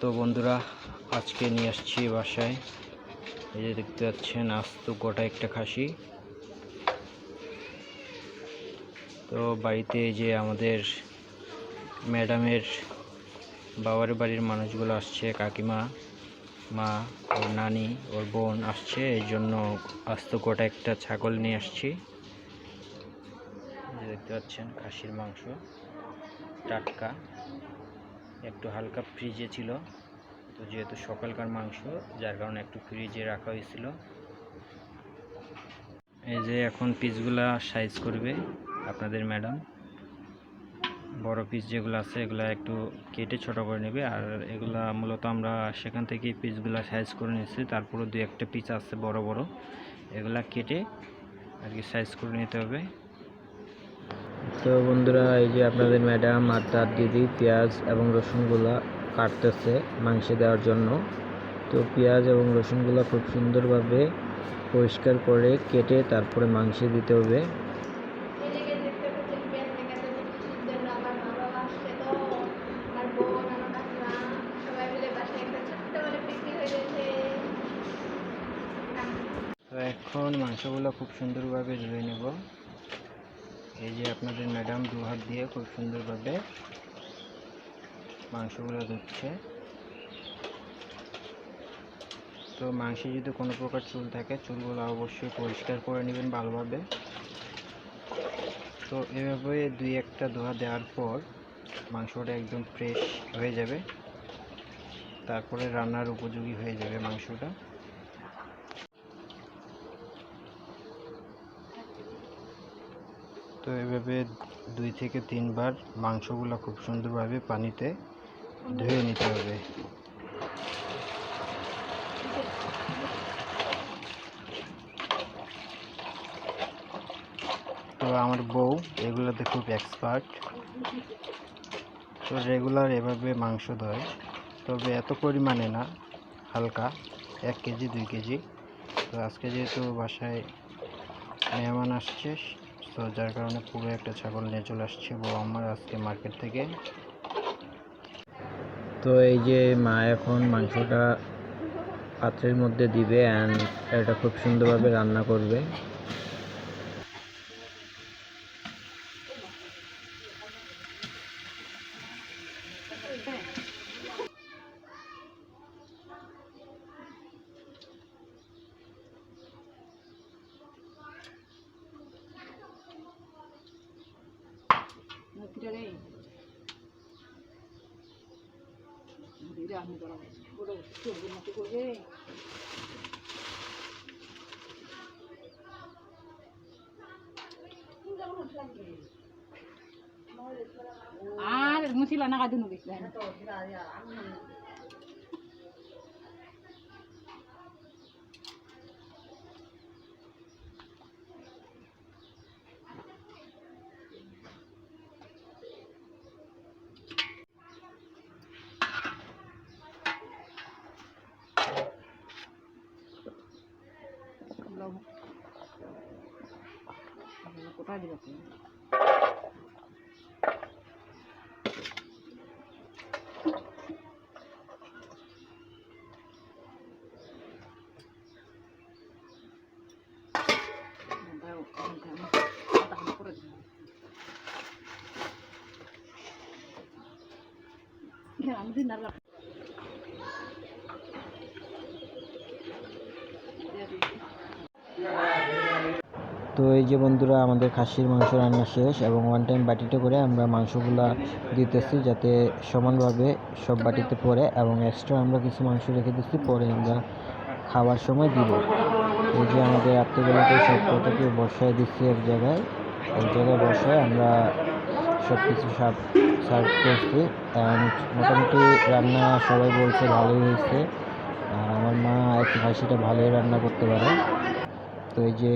তো বন্ধুরা, আজকে নিয়ে আসছি বাসায়। এই যে দেখতে পাচ্ছেন, আস্ত গোটা একটা খাসি। তো বাড়িতে এই যে আমাদের ম্যাডামের বাবার বাড়ির মানুষগুলো আসছে, কাকিমা, মা, ওর নানি, ওর বোন আসছে, এই জন্য আস্ত গোটা একটা ছাগল নিয়ে আসছি। দেখতে পাচ্ছেন খাসির মাংস টাটকা, একটু হালকা ফ্রিজে ছিল। তো যেহেতু সকালকার মাংস, যার কারণে একটু ফ্রিজে রাখা হয়েছিল। এই যে এখন পিসগুলা সাইজ করবে আপনাদের ম্যাডাম। বড় পিস যেগুলো আছে এগুলা একটু কেটে ছোট করে নেবে, আর এগুলা মূলত আমরা সেখান থেকে পিসগুলা সাইজ করে নিয়েছি। তারপরে দুই একটা পিস আছে বড় বড়, এগুলা কেটে আর কি সাইজ করে নিতে হবে। তো বন্ধুরা, এই যে আপনাদের ম্যাডাম আর তার দিদি পেঁয়াজ এবং রসুনগুলা কাটতেছে মাংসে দেওয়ার জন্য। তো পেঁয়াজ এবং রসুনগুলো খুব সুন্দরভাবে পরিষ্কার করে কেটে তারপরে মাংসে দিতে হবে। তো এখন মাংসগুলো খুব সুন্দরভাবে ধুয়ে নেব। এই যে আপনাদের ম্যাডাম দু হাত দিয়ে খুব সুন্দরভাবে মাংসগুলো ধুচ্ছে। তো মাংসে যদি কোনো প্রকার চুল থাকে, চুলগুলো অবশ্যই পরিষ্কার করে নেবেন ভালোভাবে। তো এভাবে দুই একটা ধোয়া দেওয়ার পর মাংসটা একদম ফ্রেশ হয়ে যাবে, তারপরে রান্নার উপযোগী হয়ে যাবে মাংসটা। তো এভাবে 2 থেকে 3 বার মাংসগুলো খুব সুন্দরভাবে পানিতে ধুয়ে নিতে হবে। তো আমার বউ এগুলোতে খুব এক্সপার্ট। তো রেগুলার এভাবে মাংস ধোয়, তবে এত পরিমাণে না, হালকা 1 কেজি 2 কেজি। তো আজকে যেহেতু বাসায় মেহমান আসছে, তো যার কারণে পুরো একটা ছাগল নিয়ে চলে আসছে বউ আমার আজকে মার্কেট থেকে। তো এই যে মা এখন মাংসটা পাত্রের মধ্যে দিবে অ্যান্ড এটা খুব সুন্দরভাবে রান্না করবে। আর মুছিলা না কাদুন গেছে কোথায় দিবা তো এই যে বন্ধুরা, আমাদের খাসির মাংস রান্না শেষ এবং ওয়ান টাইম বাটিতে করে আমরা মাংসগুলা দিতেছি, যাতে সমানভাবে সব বাটিতে পড়ে, এবং এক্সট্রা আমরা কিছু মাংস রেখে দিচ্ছি, পরে আমরা খাওয়ার সময় দিব। এই যে আমাদের আত্মীয়গুলোকে সব কটাকে বসায় দিচ্ছি এক জায়গায় বসায় আমরা সব কিছু সার্ভ করছি। অ্যান্ড মোটামুটি রান্না সবাই বলছে ভালোই হয়েছে, আর আমার মা একটু খাসিটা ভালোই রান্না করতে পারে। তো এই যে